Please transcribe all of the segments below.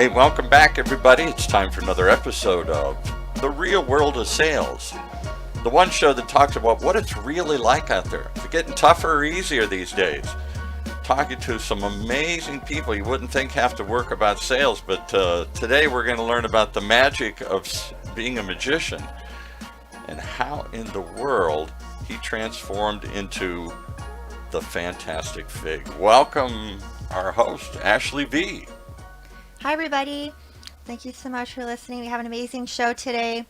Hey, welcome back, everybody. It's time for another episode of The Real World of Sales, the one show that talks about what it's really like out there. Is it getting tougher or easier these days? Talking to some amazing people you wouldn't think have to work about sales, but today we're going to learn about the magic of being a magician and how in the world he transformed into the Fantastic Fig. Welcome, our host, Ashley V. Hi, everybody. Thank you so much for listening. We have an amazing show today.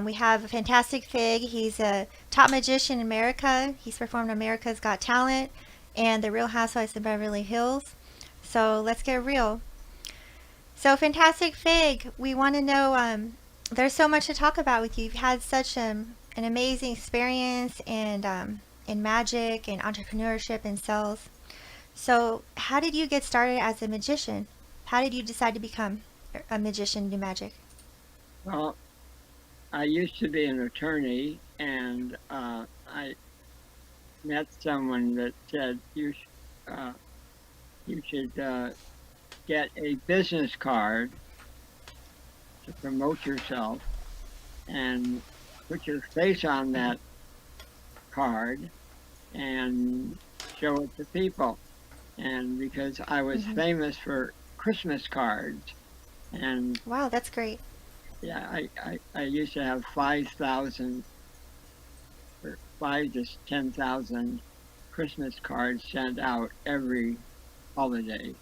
We have a Fantastic Fig. He's a top magician in America. He's performed America's Got Talent and The Real Housewives of Beverly Hills. So let's get real. So, Fantastic Fig, we want to know there's so much to talk about with you. You've had such an amazing experience in magic and entrepreneurship and sales. So, how did you get started as a magician? How did you decide to become a magician and do magic? Well, I used to be an attorney, and I met someone that said you should get a business card to promote yourself and put your face on that card and show it to people. And because I was Hmm. famous for Christmas cards, and Wow, that's great. yeah, I used to have 5,000 or 5 to 10,000 Christmas cards sent out every holiday,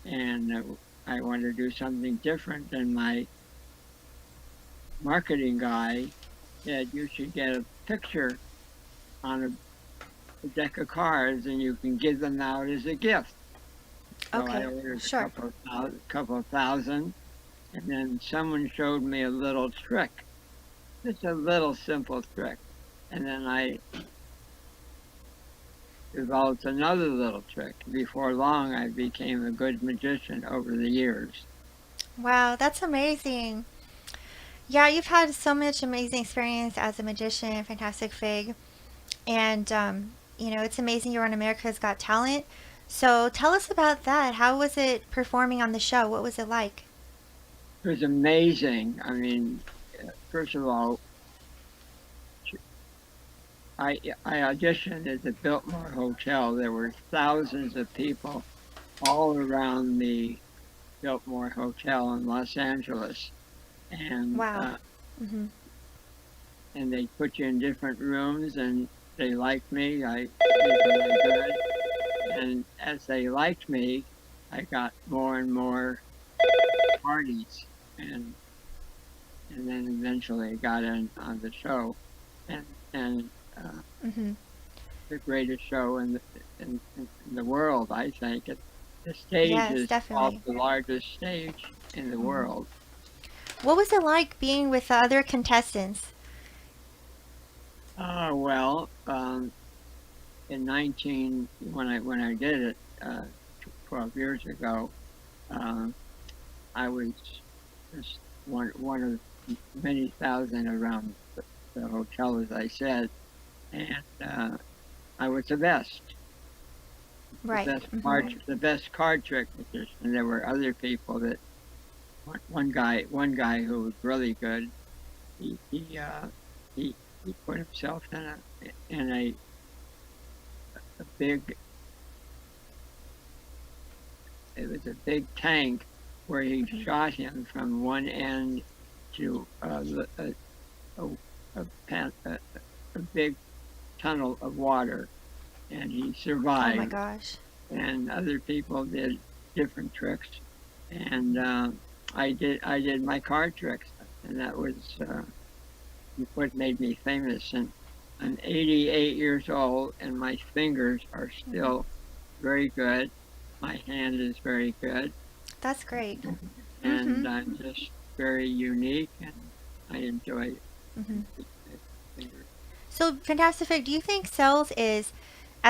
and I wanted to do something different. And my marketing guy said you should get a picture on a deck of cards, and you can give them out as a gift. So I Okay, ordered sure. a couple of thousand, and then someone showed me a little trick, just a little simple trick, and then I developed another little trick. Before long, I became a good magician over the years. Wow, that's amazing. Yeah, you've had so much amazing experience as a magician, Fantastic Fig. And, it's amazing you're on America's Got Talent. So tell us about that. How was it performing on the show? What was it like? It was amazing. I mean, first of all, I auditioned at the Biltmore Hotel. There were thousands of people all around the Biltmore Hotel in Los Angeles, and Wow. Hmm. they put you in different rooms, and they liked me. I did really good, and as they liked me, I got more and more parties, and then eventually got in on the show, and and uh, Hmm. the greatest show in the world, I think. The stage Yes, is off definitely. the largest stage in the Hmm. world. What was it like being with the other contestants? Well, in 19 when I did it 12 years ago, um, I was just one of many thousand around the hotel, as I said, and I was Right. Hmm. the best card trick magician. And there were other people that one guy who was really good. He he uh, he, he put himself in a big it was a big tank where he Hmm. shot him from one end to a, a big tunnel of water, and he Oh my survived. gosh. And other people did different tricks, and I did my card tricks, and that was what made me famous. And I'm 88 years old, and my fingers are Hmm. still very good. My hand is very good, That's great. Hmm. and I'm just very unique, and I enjoy Hmm. the fingers. So, Fantastic Fig, do you think sales as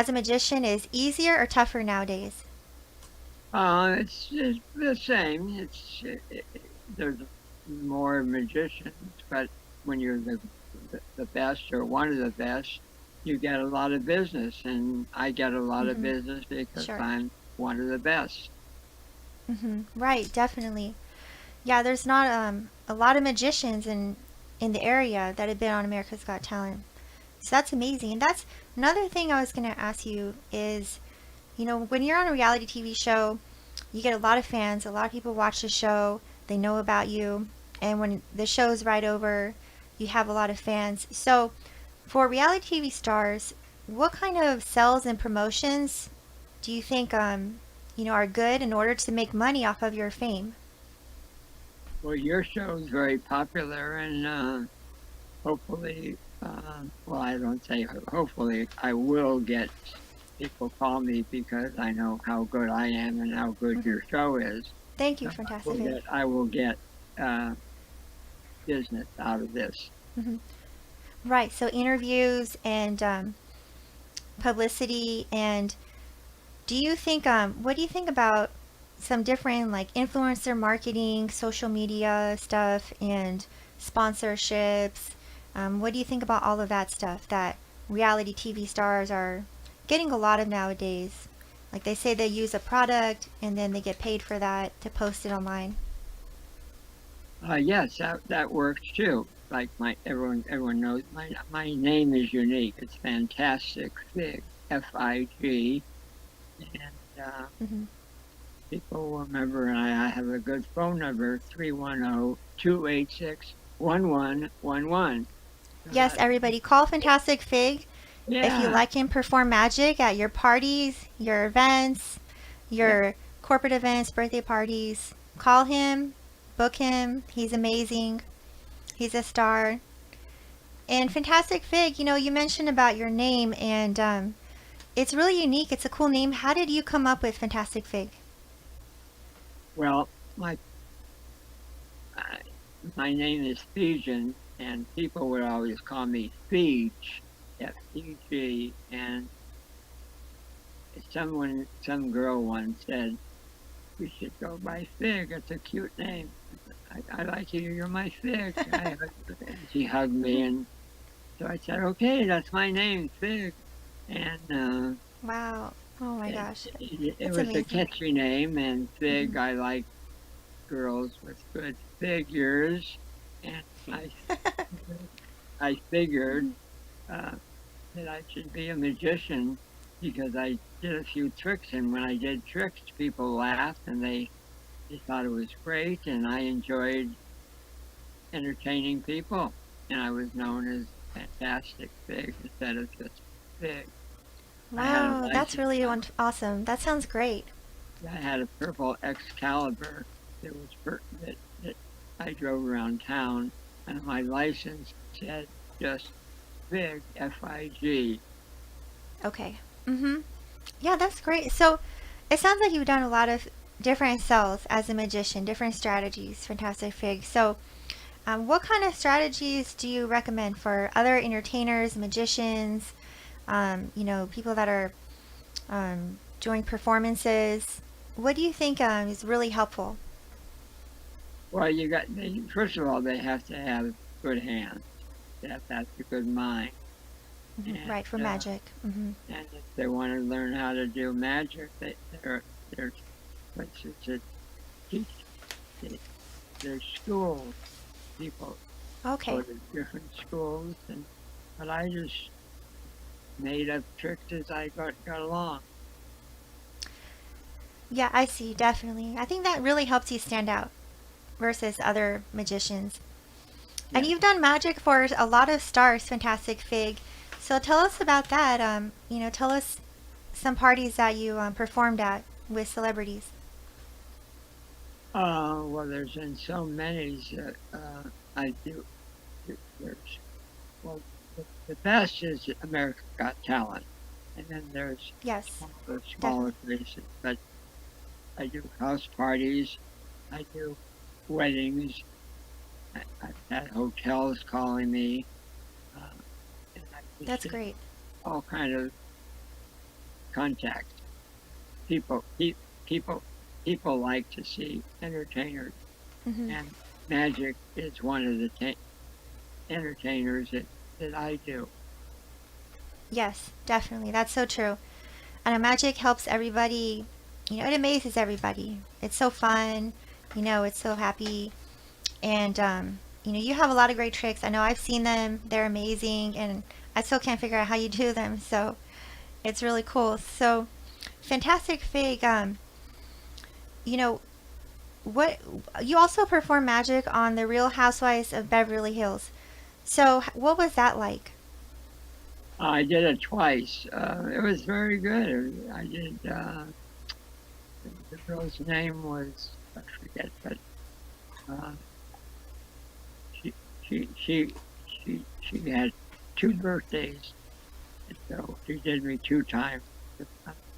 a magician, is easier or tougher nowadays? It's the same. There's more magicians, but when you're the best or one of the best, you get a lot of business, and I get a lot of Hmm. business because Sure. I'm one of the best. Hmm. Right, definitely. Yeah, there's not a lot of magicians in the area that have been on America's Got Talent. So that's amazing. And that's another thing I was going to ask you is, when you're on a reality TV show, you get a lot of fans, a lot of people watch the show, they know about you, and when the show's right over, you have a lot of fans. So for reality TV stars, what kind of sales and promotions do you think are good in order to make money off of your fame? Well, your show is very popular, and hopefully, well, I don't say hopefully, I will get people call me because I know how good I am and how good Hmm. your show is. Thank you, So Fantastic Fig. I will get uh, business out of this. Hmm. Right, so interviews and publicity. And what do you think about some different like influencer marketing, social media stuff, and sponsorships? What do you think about all of that stuff that reality TV stars are getting a lot of nowadays? Like they say they use a product and then they get paid for that to post it online. Yes, that works too. Like everyone knows my name is unique. It's Fantastic Fig, Fig, and Hmm. people remember. And I have a good phone number, 310-286-1111. So Yes, everybody call Fantastic Fig if you yeah, like him perform magic at your parties, your events, yeah. your corporate events, birthday parties. Call him, book him. He's amazing. He's a star. And Fantastic Fig, you mentioned about your name, and it's really unique. It's a cool name. How did you come up with Fantastic Fig? Well, my uh, my name is Fijian, and people would always call me Fij, Feg, and some girl once said, "We should go by Fig. It's a cute name. I like you. You're my Fig." And she hugged me, and so I said, "Okay, that's my name, Fig." And Wow. Oh my it, gosh. it That's was a amazing. catchy name, and Hmm. Fig. I like girls with good figures, and I figured uh, that I should be a magician because I did a few tricks, and when I did tricks, people laughed and they thought it was great, and I enjoyed entertaining people, and I was known as Fantastic Fig instead of just Fig. I had a Wow, that's license. really awesome. That sounds great. I had a purple Excalibur that was that I drove around town, and my license said just Fig, Fig. Okay. Mm-hmm. Yeah, that's great. So it sounds like you've done a lot of different sales as a magician, different strategies. Fantastic Fig. So, what kind of strategies do you recommend for other entertainers, magicians, people that are doing performances? What do you think is really helpful? Well, first of all, they have to have good hands. That's a good mind, Hmm. and Right, for magic. Hmm. and if they want to learn how to do magic, there's places that teach. It. There's schools. People go Okay. to different schools, and but I just made up tricks as I got along. Yeah, I see, definitely. I think that really helps you stand out versus other magicians. And Yes. you've done magic for a lot of stars, Fantastic Fig. So tell us about that. Tell us some parties that you performed at with celebrities. Well, there's been so many that I do. There's well, the best is America Got Talent, and then there's Yes, the smaller definitely. places. But I do house parties, I do weddings. I've had hotels calling me, uh, and I just That's get great. all kind of contacts. People, people, people like to see entertainers, Hmm. and magic is one of the entertainers that I do. Yes, definitely. That's so true. And magic helps everybody. It amazes everybody. It's so fun. It's so happy. And, you have a lot of great tricks. I know I've seen them. They're amazing. And I still can't figure out how you do them. So it's really cool. So, Fantastic Fig, you know, what you also perform magic on The Real Housewives of Beverly Hills. So, what was that like? I did it twice. It was very good. I did. The girl's name was, I forget, but uh, she she she had two birthdays, so she did me two times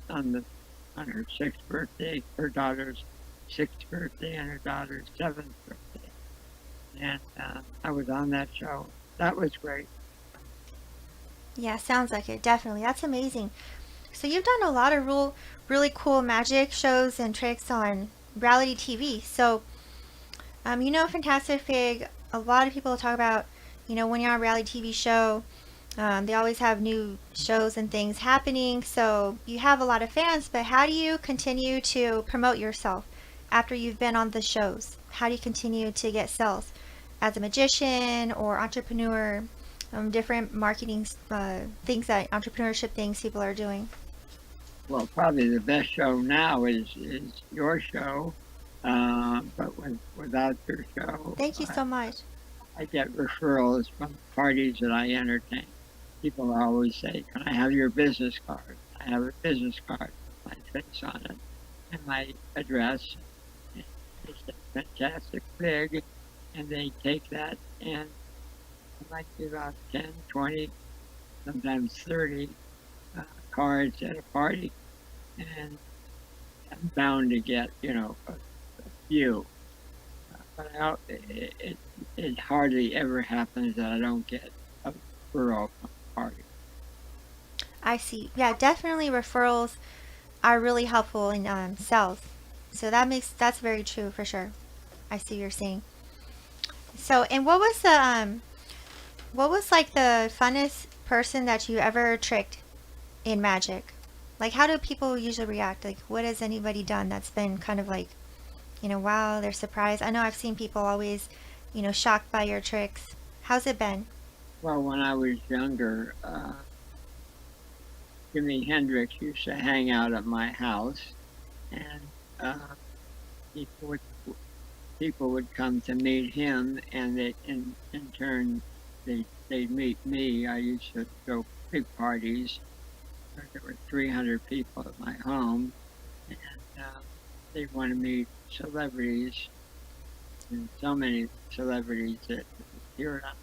on the on her sixth birthday, her daughter's sixth birthday, and her daughter's seventh birthday, and I was on that show. That was great. Yeah, sounds like it. Definitely. That's amazing. So you've done a lot of really cool magic shows and tricks on reality TV. So, Fantastic Fig, a lot of people talk about, when you're on a reality TV show, they always have new shows and things happening. So you have a lot of fans, but how do you continue to promote yourself after you've been on the shows? How do you continue to get sales as a magician or entrepreneur? Different marketing things that entrepreneurship things people are doing. Well, probably the best show now is your show, but without your show, Thank you so much. I get referrals from parties that I entertain. People always say, "Can I have your business card?" I have a business card with my face on it and my address. It's fantastic big, and they take that and I might give out 10, 20, sometimes 30 cards at a party, and I'm bound to get, a few. But it hardly ever happens that I don't get a referral from a party. I see. Yeah, definitely referrals are really helpful in sales. So that's very true for sure. I see what you're saying. So, and what was like the funnest person that you ever tricked in magic? Like, how do people usually react? Like, what has anybody done that's been kind of like, wow, they're surprised? I know I've seen people always, shocked by your tricks. How's it been? Well, when I was younger, Jimi Hendrix used to hang out at my house, and people would people would come to meet him, and in turn they'd meet me. I used to go big parties. There were 300 people at my home, and they wanted to meet celebrities, and so many celebrities that appeared on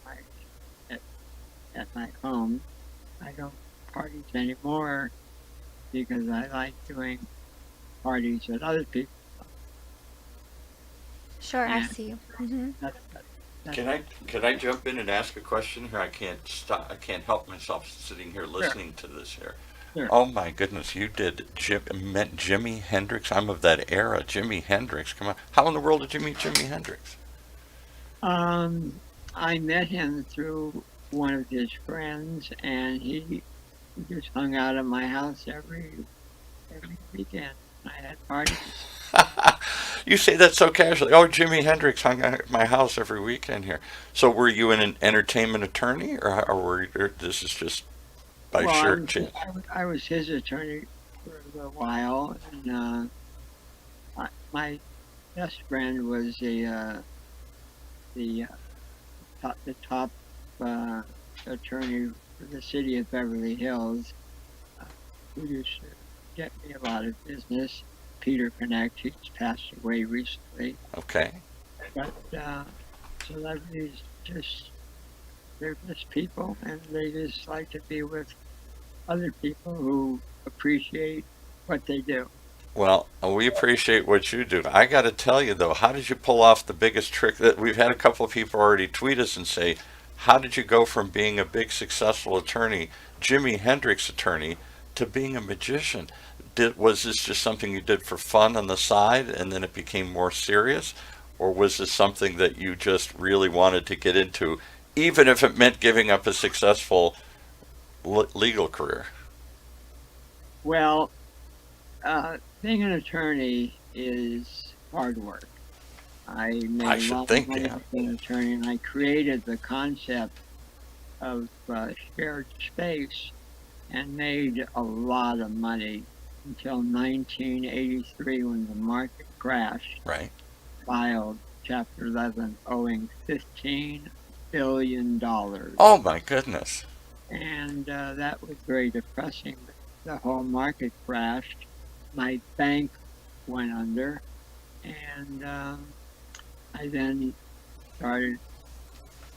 at, at my home. I don't parties anymore because I like doing parties with other people. Sure, I And see you. Hmm. that's Can I jump in and ask a question here? I can't stop. I can't help myself sitting here sure, listening to this here. sure. Oh my goodness, you did met Jimi Hendrix. I'm of that era. Jimi Hendrix. Come on. How in the world did you meet Jimi Hendrix? Um, I met him through one of his friends, and he just hung out at my house every weekend. I had parties. You say that so casually. Oh, Jimi Hendrix hung out at my house every weekend here. So were you an entertainment attorney, or this is just by Well, sheer chance? I was his attorney for a little while, and my best friend was the top uh, attorney for the city of Beverly Hills, uh, who used to get me a lot of business. Peter Connect, he's passed away recently, Okay. but celebrities just they're just people, and they just like to be with other people who appreciate what they do. Well, we appreciate what you do. I got to tell you though, how did you pull off the biggest trick that we've had a couple of people already tweet us and say, how did you go from being a big successful attorney, Jimi Hendrix attorney, to being a magician? Was this just something you did for fun on the side and then it became more serious? Or was this something that you just really wanted to get into, even if it meant giving up a successful legal career? Well, being an attorney is hard work, I made I a should lot think, of money yeah. as an attorney, and I created the concept of shared space and made a lot of money until 1983 when the market crashed, Right. filed Chapter 11 owing $15 billion. Oh my goodness. And that was very depressing. The whole market crashed. My bank went under, and I then started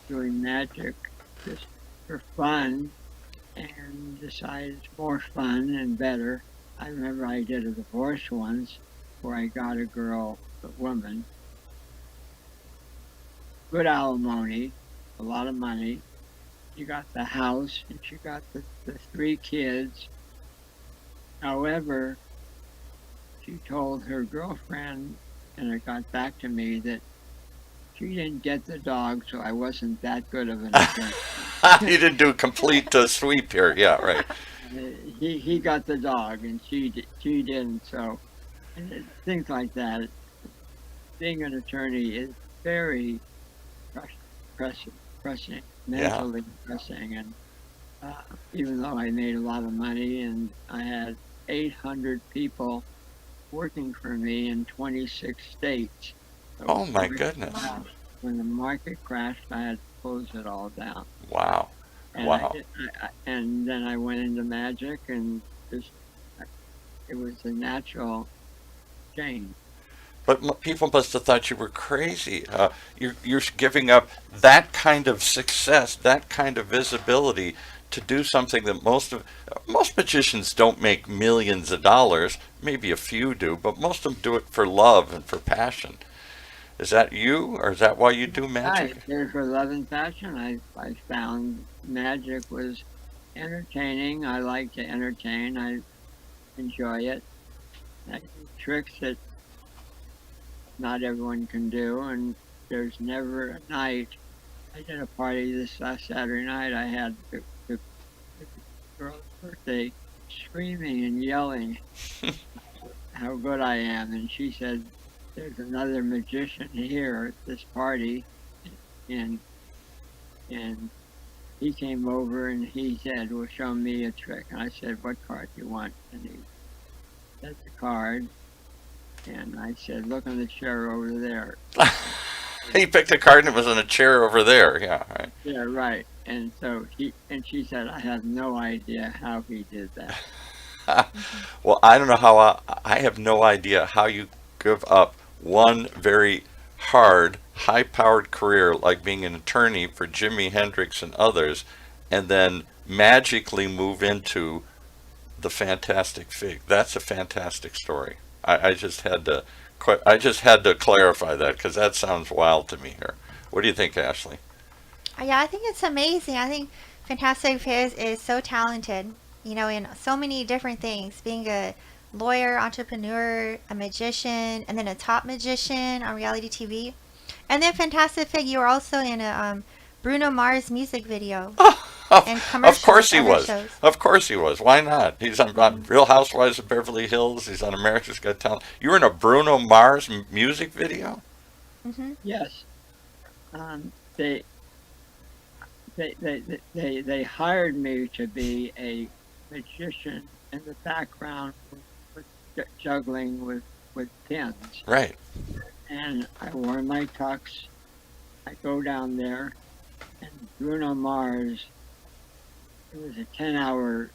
doing magic just for fun and decided it's more fun and better. I remember I did a divorce once where I got a girl, a woman, good alimony, a lot of money. She got the house and she got the 3 kids. However, she told her girlfriend, and it got back to me, that she didn't get the dog, so I wasn't that good of an attorney. You didn't do a complete sweep here. Yeah, right. He got the dog, and she didn't. So things like that. Being an attorney is very pressing, Yeah. mentally pressing, and even though I made a lot of money and I had 800 people working for me in 26 states. So Oh my goodness. when the market crashed, I had to close it all down. Wow. And Wow. and then I went into magic, and just it was a natural change. But people must have thought you were crazy. You're giving up that kind of success, that kind of visibility to do something that most magicians don't make millions of dollars. Maybe a few do, but most of them do it for love and for passion. Is that you, or is that why you do magic? For love and passion, I found magic was entertaining. I like to entertain. I enjoy it. I do tricks that not everyone can do, and there's never a night. I did a party this last Saturday night. I had the girl's birthday screaming and yelling how good I am, and she said, "There's another magician here at this party," and and he came over and he said, "Well, show me a trick." And I said, "What card do you want?" And he said the card, and I said, "Look on the chair over there." He picked a card and it was in a chair over there. Yeah, right. Yeah, right. And so she said, "I have no idea how he did that." Well, I don't know how I have no idea how you give up one very hard, high-powered career like being an attorney for Jimi Hendrix and others, and then magically move into the Fantastic Fig. That's a fantastic story. I just had to clarify that because that sounds wild to me here. What do you think, Ashley? Yeah, I think it's amazing. I think Fantastic Fizz is so talented, in so many different things. Being a lawyer, entrepreneur, a magician, and then a top magician on reality TV. And then Fantastic Fig, you were also in a Bruno Mars music video and Of course he other was. shows. Of course he was. Why not? He's on Real Housewives of Beverly Hills. He's on America's Got Talent. You were in a Bruno Mars music video? Hmm. Yes. They they hired me to be a magician in the background with juggling with pins, Right. and I wore my tux. I go down there, and Bruno Mars. It was a 10-hour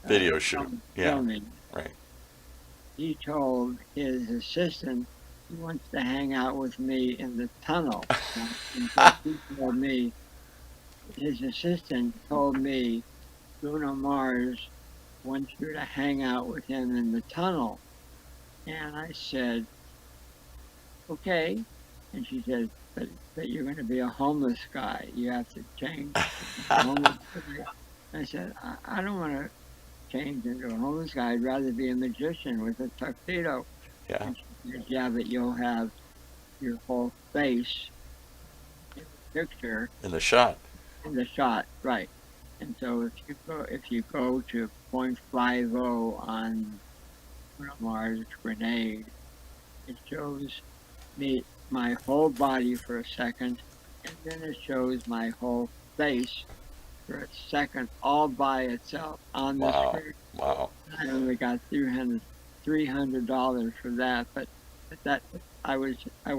Video shoot. Yeah. filming. Right. He told his assistant he wants to hang out with me in the tunnel. And so he told me, his assistant told me, Bruno Mars wants you to hang out with him in the tunnel. And I said, okay. And she said, but you're going to be a homeless guy. You have to change. Homeless guy. I said, I don't want to change into a homeless guy. I'd rather be a magician with a tuxedo. Yeah. And she said, yeah, but you'll have your whole face in the picture, In the shot. in the shot, right? And so if you go to 0.50 on Bruno Mars Grenade, it shows me my whole body for a second, and then it shows my whole face for a second all by itself on the Wow. screen. Wow. I only got $300 for that, but that I wasn't I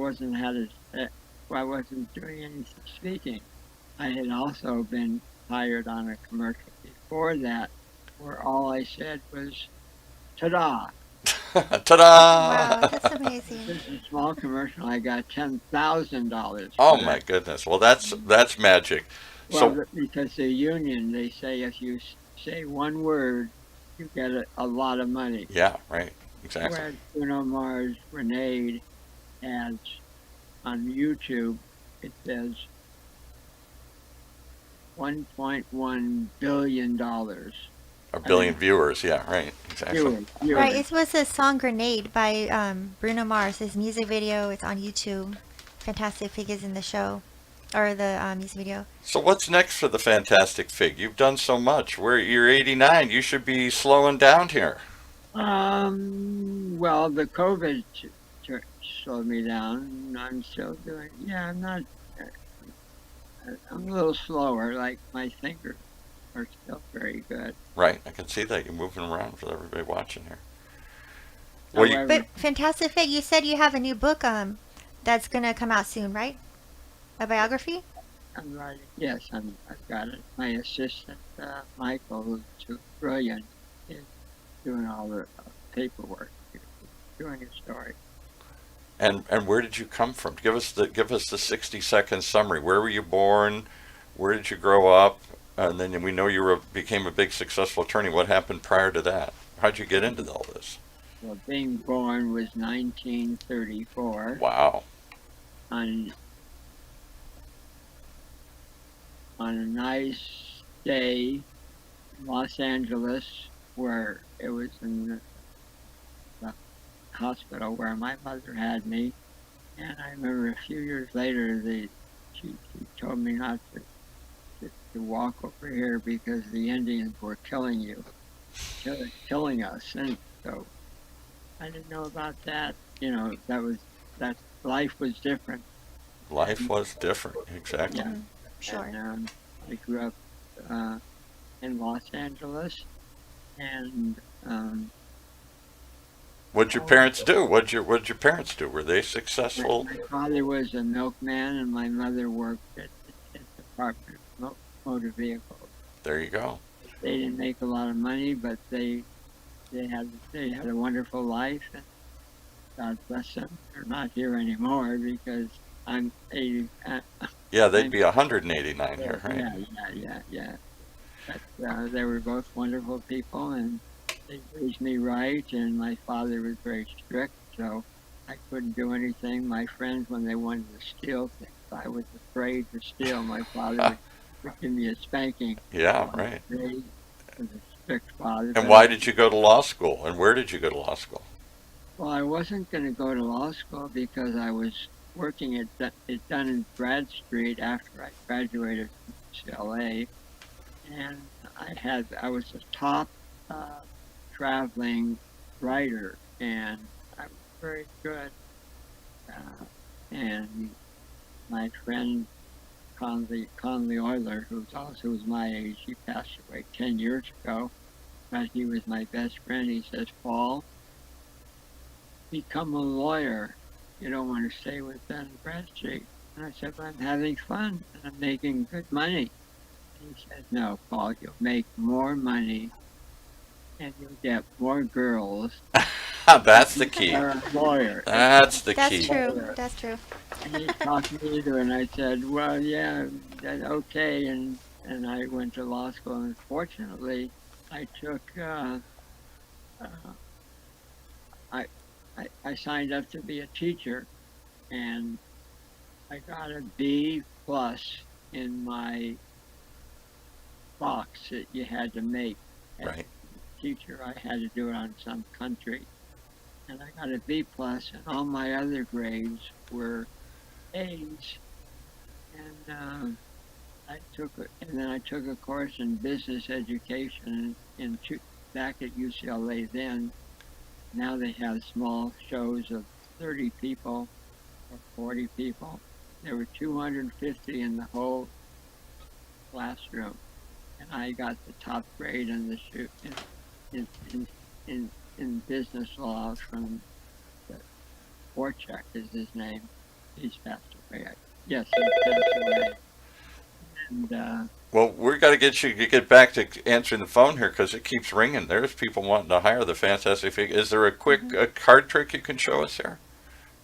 wasn't doing any speaking. I had also been hired on a commercial before that, where all I said was "ta-da." Wow, Ta-da! that's amazing. This is a small commercial. I got $10,000 for Oh my that. goodness. Well, that's magic. Well, So, because the union, they say if you say one word, you get a lot of money. yeah, right. Exactly. Whereas Bruno Mars Grenade has on YouTube, it says $1.1 billion. A billion viewers. Yeah, right. Exactly. Right, it was a song Grenade by Bruno Mars. His music video, it's on YouTube. Fantastic Fig is in the show, or the music video. So what's next for the Fantastic Fig? You've done so much. You're 89. You should be slowing down here. Well, the COVID slowed me down. I'm still doing, yeah, I'm a little slower. Like my fingers are still very good. Right. I can see that you're moving around for everybody watching here. Well, However, But Fantastic Fig, you said you have a new book that's gonna come out soon, right? A biography? I'm writing. Yes, I've got it. My assistant, Michael, who's brilliant, is doing all the paperwork, doing a story. and where did you come from? Give us the 60-second summary. Where were you born? Where did you grow up? And then we know became a big successful attorney. What happened prior to that? How'd you get into all this? Well, being born was 1934 Wow. on a nice day in Los Angeles, where it was in the hospital where my mother had me. And I remember a few years later, she told me not to walk over here because the Indians were killing killing us. And so I didn't know about that. You know, that life was different. Life was different. Exactly. Yeah. Sure. And I grew up in Los Angeles, and What'd your parents do? What'd your parents do? Were they successful? my father was a milkman, and my mother worked at the Department of Motor Vehicles. There you go. They didn't make a lot of money, but they had a wonderful life, and God bless them. They're not here anymore because I'm 80. Yeah, they'd be 189 here, right? Yeah. But they were both wonderful people, and they raised me right. And my father was very strict, so I couldn't do anything. My friends, when they wanted to steal things, I was afraid to steal. My father would give me a spanking. Yeah, right. He was a strict father. And why did you go to law school? And where did you go to law school? Well, I wasn't going to go to law school because I was working at Dun & Bradstreet after I graduated from UCLA, and I was the top traveling writer, and I was very good. And my friend Conley Euler, who was my age, he passed away 10 years ago, but he was my best friend. He says, "Paul, become a lawyer. You don't want to stay with Dun & Bradstreet." And I said, "But I'm having fun and I'm making good money." And he said, "No, Paul, you'll make more money and you'll get more girls. That's the key. You're a lawyer." That's the That's key. true. That's true. And he talked me into it, and I said, "Well, yeah, okay." And I went to law school, and fortunately, I took I signed up to be a teacher, and I got a B plus in my box that you had to make. As Right. a teacher, I had to do it on some country, and I got a B plus, and all my other grades were A's. And then I took a course in business education back at UCLA then. Now they have small shows of 30 people, or 40 people. There were 250 in the whole classroom, and I got the top grade in the shoot in business law from Borchak is his name. He's passed away. Yes, he passed away. And Well, we got to get back to answering the phone here because it keeps ringing. There's people wanting to hire the Fantastic Fig. Is there a quick a card trick you can show us here?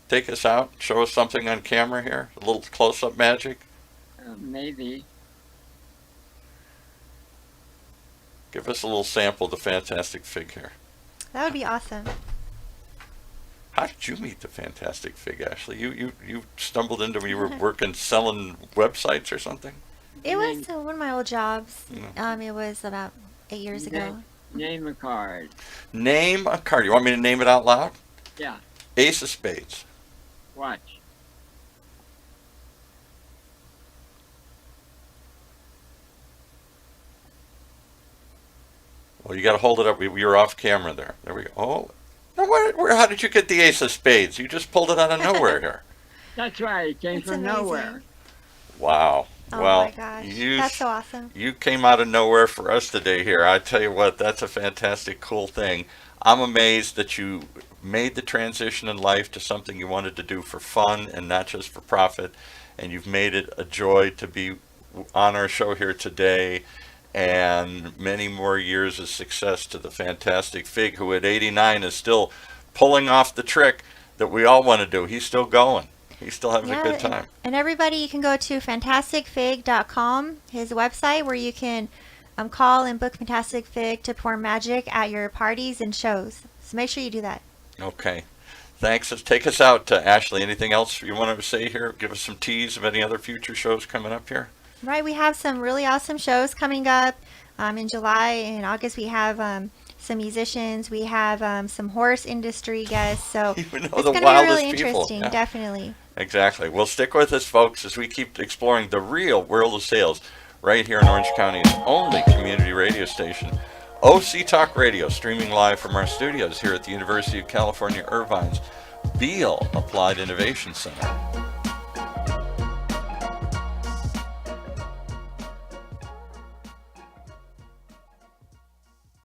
Take us out. Show us something on camera here. A little close-up magic. maybe Give us a little sample of the Fantastic Fig here. That would be awesome. How did you meet the Fantastic Fig, Ashley? You stumbled into you were working selling websites or something? It was one of my old jobs. Yeah. It was about 8 years ago. name a card. Name a card. You want me to name it out loud? Yeah, Ace of Spades. watch. Well, you got to hold it up. You're off camera there. There we go. Oh, no, how did you get the Ace of Spades? You just pulled it out of nowhere here. That's right. It came It's from amazing. nowhere. Wow. Oh well, my gosh. you That's so awesome. you came out of nowhere for us today here. I tell you what, that's a fantastic, cool thing. I'm amazed that you made the transition in life to something you wanted to do for fun and not just for profit, and you've made it a joy to be on our show here today. And many more years of success to the Fantastic Fig, who at 89 is still pulling off the trick that we all want to do. He's still going. He's still having a good time. And everybody, you can go to fantasticfig.com, his website, where you can call and book Fantastic Fig to perform magic at your parties and shows. So make sure you do that. Okay. Thanks. Let's take us out, Ashley. Anything else you want to say here? Give us some tease of any other future shows coming up here. Right, we have some really awesome shows coming up in July and August. We have some musicians. We have some horse industry guests. So Even though it's the going to be wildest really people. interesting, Yeah. definitely. Exactly. Well, stick with us, folks, as we keep exploring the real world of sales right here in Orange County's only community radio station, OC Talk Radio, streaming live from our studios here at the University of California, Irvine's Beale Applied Innovation Center.